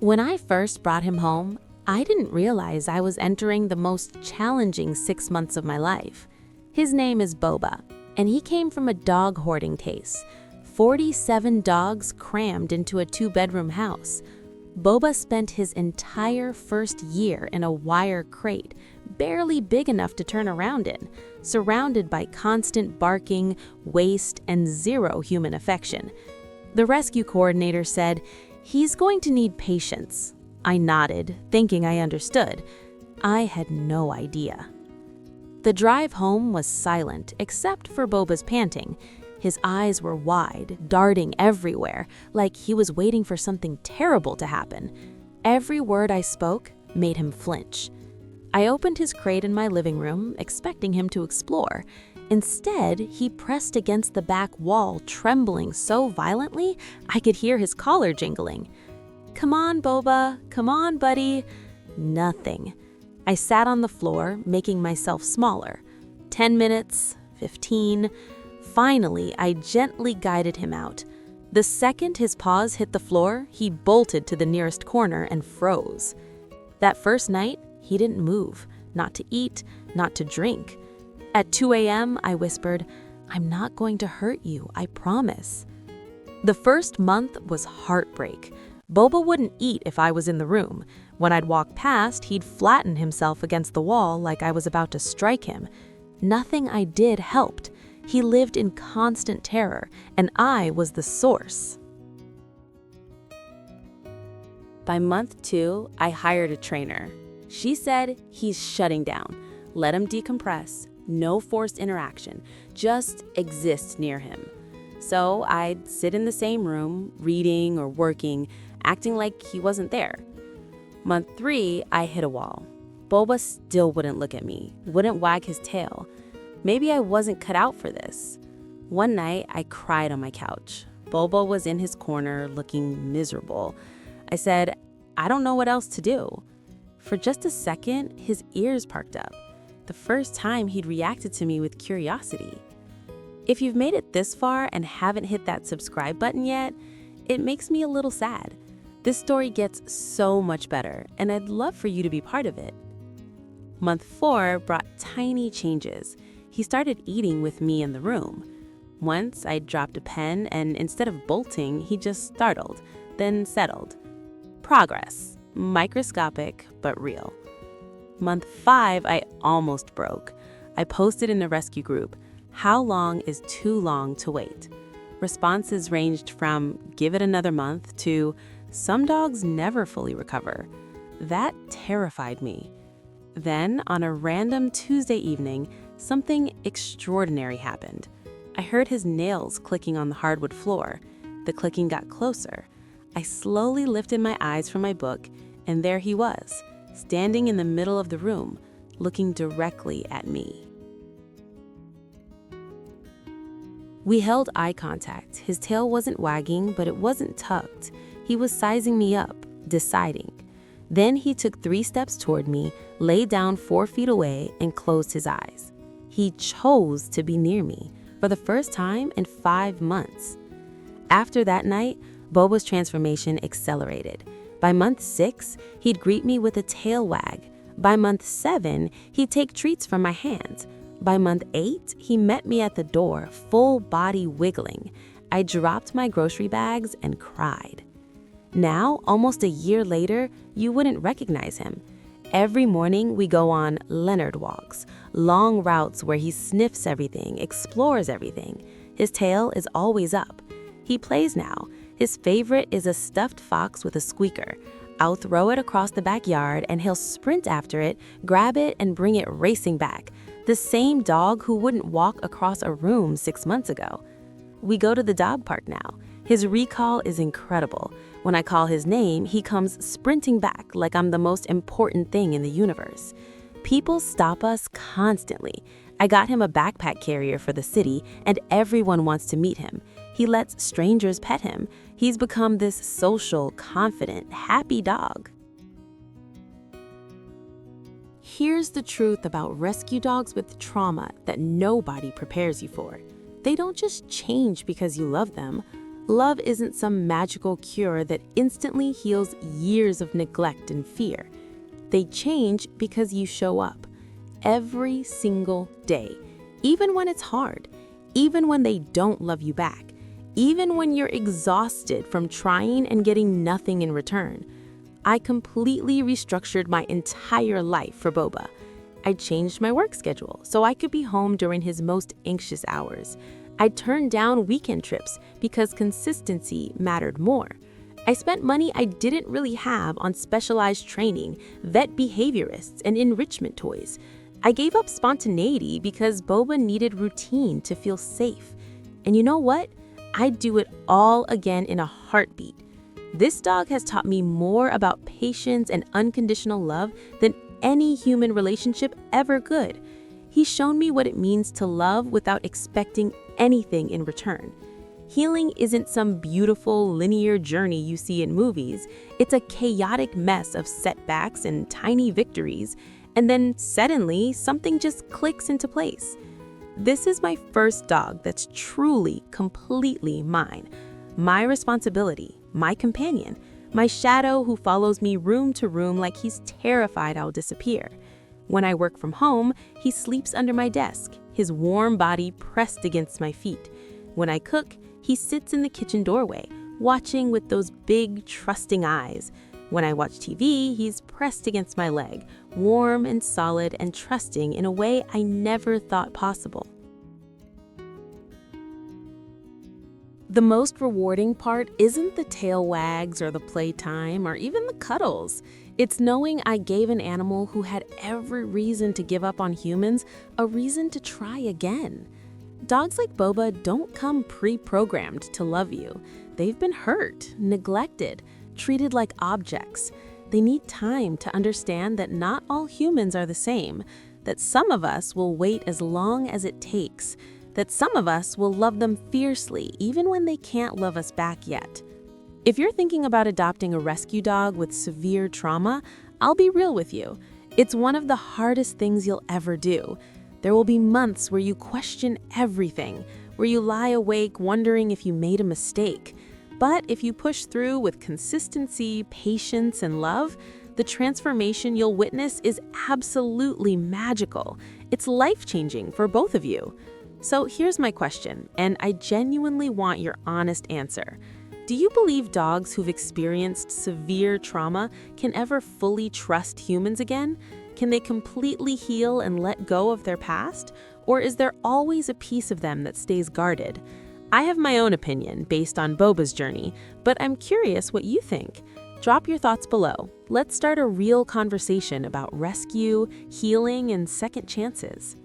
When I first brought him home, I didn't realize I was entering the most challenging 6 months of my life. His name is Boba, and he came from a dog hoarding case. 47 dogs crammed into a 2-bedroom house. Boba spent his entire first year in a wire crate, barely big enough to turn around in, surrounded by constant barking, waste, and zero human affection. The rescue coordinator said, "He's going to need patience." I nodded, thinking I understood. I had no idea. The drive home was silent, except for Boba's panting. His eyes were wide, darting everywhere, like he was waiting for something terrible to happen. Every word I spoke made him flinch. I opened his crate in my living room, expecting him to explore. Instead, he pressed against the back wall, trembling so violently I could hear his collar jingling. "Come on, Boba. Come on, buddy." Nothing. I sat on the floor, making myself smaller. 10 minutes, 15. Finally, I gently guided him out. The second his paws hit the floor, he bolted to the nearest corner and froze. That first night, he didn't move, not to eat, not to drink. At 2 a.m., I whispered, "I'm not going to hurt you, I promise." The first month was heartbreak. Boba wouldn't eat if I was in the room. When I'd walk past, he'd flatten himself against the wall like I was about to strike him. Nothing I did helped. He lived in constant terror, and I was the source. By month 2, I hired a trainer. She said, "He's shutting down. Let him decompress. No forced interaction. Just exist near him." So I'd sit in the same room, reading or working, acting like he wasn't there. Month 3, I hit a wall. Boba still wouldn't look at me, wouldn't wag his tail. Maybe I wasn't cut out for this. One night, I cried on my couch. Boba was in his corner, looking miserable. I said, "I don't know what else to do." For just a second, his ears perked up. The first time he'd reacted to me with curiosity. If you've made it this far and haven't hit that subscribe button yet, it makes me a little sad. This story gets so much better, and I'd love for you to be part of it. Month 4 brought tiny changes. He started eating with me in the room. Once I dropped a pen, and instead of bolting, he just startled, then settled. Progress. Microscopic, but real. Month 5, I almost broke. I posted in the rescue group, "How long is too long to wait?" Responses ranged from "give it another month" to "some dogs never fully recover." That terrified me. Then, on a random Tuesday evening, something extraordinary happened. I heard his nails clicking on the hardwood floor. The clicking got closer. I slowly lifted my eyes from my book, and there he was, standing in the middle of the room, looking directly at me. We held eye contact. His tail wasn't wagging, but it wasn't tucked. He was sizing me up, deciding. Then he took 3 steps toward me, lay down 4 feet away, and closed his eyes. He chose to be near me for the first time in 5 months. After that night, Boba's transformation accelerated. By month 6, he'd greet me with a tail wag. By month 7, he'd take treats from my hands. By month 8, he met me at the door, full body wiggling. I dropped my grocery bags and cried. Now, almost a year later, you wouldn't recognize him. Every morning, we go on Leonard walks, long routes where he sniffs everything, explores everything. His tail is always up. He plays now. His favorite is a stuffed fox with a squeaker. I'll throw it across the backyard and he'll sprint after it, grab it, and bring it racing back. The same dog who wouldn't walk across a room 6 months ago. We go to the dog park now. His recall is incredible. When I call his name, he comes sprinting back like I'm the most important thing in the universe. People stop us constantly. I got him a backpack carrier for the city, and everyone wants to meet him. He lets strangers pet him. He's become this social, confident, happy dog. Here's the truth about rescue dogs with trauma that nobody prepares you for. They don't just change because you love them. Love isn't some magical cure that instantly heals years of neglect and fear. They change because you show up every single day, even when it's hard, even when they don't love you back, even when you're exhausted from trying and getting nothing in return. I completely restructured my entire life for Boba. I changed my work schedule so I could be home during his most anxious hours. I turned down weekend trips because consistency mattered more. I spent money I didn't really have on specialized training, vet behaviorists, and enrichment toys. I gave up spontaneity because Boba needed routine to feel safe. And you know what? I'd do it all again in a heartbeat. This dog has taught me more about patience and unconditional love than any human relationship ever could. He's shown me what it means to love without expecting anything in return. Healing isn't some beautiful, linear journey you see in movies. It's a chaotic mess of setbacks and tiny victories, and then suddenly something just clicks into place. This is my first dog that's truly, completely mine. My responsibility, my companion, my shadow who follows me room to room like he's terrified I'll disappear. When I work from home, he sleeps under my desk, his warm body pressed against my feet. When I cook, he sits in the kitchen doorway, watching with those big, trusting eyes. When I watch TV, he's pressed against my leg, warm and solid and trusting in a way I never thought possible. The most rewarding part isn't the tail wags or the playtime or even the cuddles. It's knowing I gave an animal who had every reason to give up on humans a reason to try again. Dogs like Boba don't come pre-programmed to love you. They've been hurt, neglected, treated like objects. They need time to understand that not all humans are the same, that some of us will wait as long as it takes, that some of us will love them fiercely even when they can't love us back yet. If you're thinking about adopting a rescue dog with severe trauma, I'll be real with you. It's one of the hardest things you'll ever do. There will be months where you question everything, where you lie awake wondering if you made a mistake. But if you push through with consistency, patience, and love, the transformation you'll witness is absolutely magical. It's life-changing for both of you. So here's my question, and I genuinely want your honest answer. Do you believe dogs who've experienced severe trauma can ever fully trust humans again? Can they completely heal and let go of their past? Or is there always a piece of them that stays guarded? I have my own opinion based on Boba's journey, but I'm curious what you think. Drop your thoughts below. Let's start a real conversation about rescue, healing, and second chances.